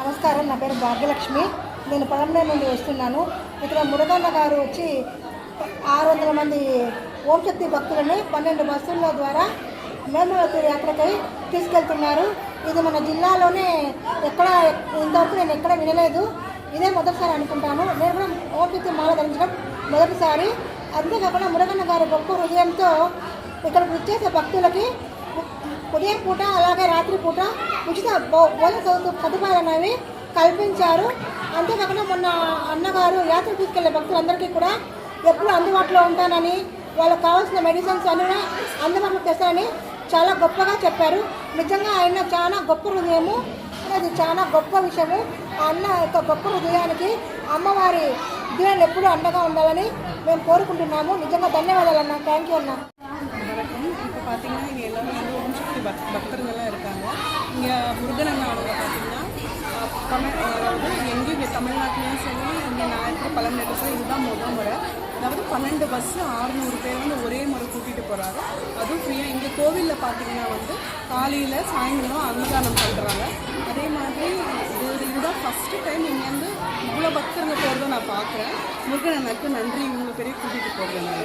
నమస్కారం, నా పేరు భాగ్యలక్ష్మి. నేను పొలంనేరు నుండి వస్తున్నాను. ఇక్కడ మురగన్న గారు వచ్చి 600 మంది ఓంశక్తి భక్తులని 12 బస్సుల ద్వారా మేల్మలత్తూరు యాత్రకై తీసుకెళ్తున్నారు. ఇది మన జిల్లాలోనే ఇంతవరకు నేను ఎక్కడ వినలేదు. ఇదే మొదటిసారి అనుకుంటాను. నేను కూడా ఓంశక్తి మాల ధరించడం మొదటిసారి. అంతేకాకుండా మురగన్న గారి గొప్ప హృదయంతో ఇక్కడికి వచ్చేసే భక్తులకి ఉదయం పూట అలాగే రాత్రి పూట ఉచిత భోజన సదుపాయాలు అనేవి కల్పించారు. అంతేకాకుండా మొన్న అన్నగారు యాత్ర తీసుకెళ్లే భక్తులందరికీ కూడా ఎప్పుడు అందుబాటులో ఉంటానని, వాళ్ళకి కావాల్సిన మెడిసిన్స్ అన్నీ అందుబాటులో తెస్తానని చాలా గొప్పగా చెప్పారు. నిజంగా ఆయన చాలా గొప్ప హృదయము, అది చాలా గొప్ప విషయము. ఆ అన్న యొక్క గొప్ప హృదయానికి అమ్మవారి దీవెనలు ఎప్పుడూ అండగా ఉండాలని మేము కోరుకుంటున్నాము. నిజంగా ధన్యవాదాలు అన్న. థ్యాంక్ యూ అన్న. இப்போ பார்த்தீங்கன்னா இங்கே எல்லாமே வந்து ஓம் சக்தி பக்தர்கள்லாம் இருக்காங்க. இங்கே முருகன் அண்ணா அவங்க பார்த்தீங்கன்னா அதாவது எங்கேயும் இங்கே தமிழ்நாட்டிலையும் சரி, இங்கே நான் இருக்கிற பழனியில் சரி, இதுதான் முறை. அதாவது 12 பஸ்ஸு 600 பேர் வந்து ஒரே முறை கூட்டிகிட்டு போகிறாரு. அதுவும் ஃப்ரீயாக. இங்கே கோவிலில் பார்த்தீங்கன்னா வந்து காலையில் சாயங்காலம் அன்னதானம் பண்ணுறாங்க. அதே மாதிரி இதுதான் ஃபஸ்ட்டு டைம் இங்கேருந்து இவ்வளோ பக்தர்கள் போகிறத நான் பார்க்குறேன். முருகன் அண்ணாக்கு நன்றி, இவங்க பெரிய கூட்டிகிட்டு போகிறது நான்.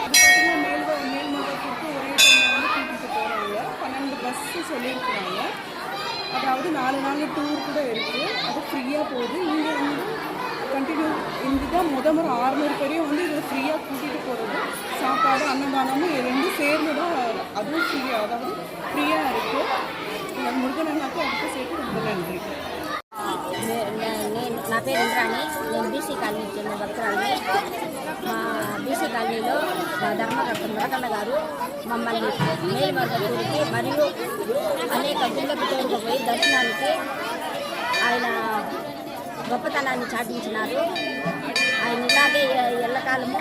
அது பார்த்தீங்கன்னா மேல்மருவத்தூருக்கு ஒரே டைமில் வந்து கூட்டிகிட்டு போகிறாங்க. 12 பஸ்ஸு சொல்லியிருக்கிறாங்க. அதாவது 4 நாள் டூர் கூட இருக்குது. அது ஃப்ரீயாக போகுது. இங்கே வந்து கண்டினியூ இதுதான் முறை 600 பேரையும் வந்து இதில் ஃப்ரீயாக கூட்டிகிட்டு போகிறது. சாப்பாடு அன்னதானமும் ரெண்டும் சேர்ந்து தான், அதுவும் ஃப்ரீயாக, அதாவது ஃப்ரீயாக இருக்குது. முருகன் அண்ணாக்கு அதுக்கு சேர்த்து ரொம்ப நன்றி. నా పేరు ఇంద్రాణి. నేను బీసీ కాలనీకి చెందిన భక్తురాలని. మా బీసీ కాలనీలో మా ధర్మకర్త మురగన్న గారు మమ్మల్ని మేల్మరువత్తూరికి మరియు అనేక గుళ్ళకు తోడుకుపోయి దర్శనానికి ఆయన గొప్పతనాన్ని చాటించినారు. ఆయన ఇలాగే ఎల్లకాలము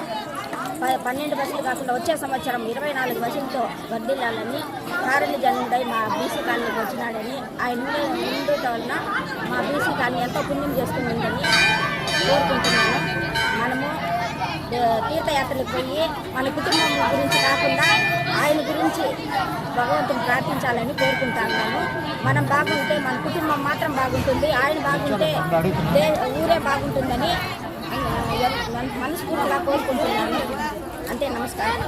12 బస్సులు కాకుండా వచ్చే సంవత్సరం 24 బస్సులతో వర్ధిల్లాలని కారణి జనుడై మా బీసీ కాలనీకి వచ్చినాడని, ఆయన ముందు వలన మా బీసీ కాలనీ ఎంతో పుణ్యం చేసుకుంటుందని కోరుకుంటున్నాను. మనము తీర్థయాత్రలకు పోయి మన కుటుంబం గురించి కాకుండా ఆయన గురించి భగవంతుని ప్రార్థించాలని కోరుకుంటున్నాము. మనం బాగుంటే మన కుటుంబం మాత్రం బాగుంటుంది, ఆయన బాగుంటే ఊరే బాగుంటుందని మనస్ఫూర్తిగా కోరుకుంటున్నాను. అంతే. నమస్కారం.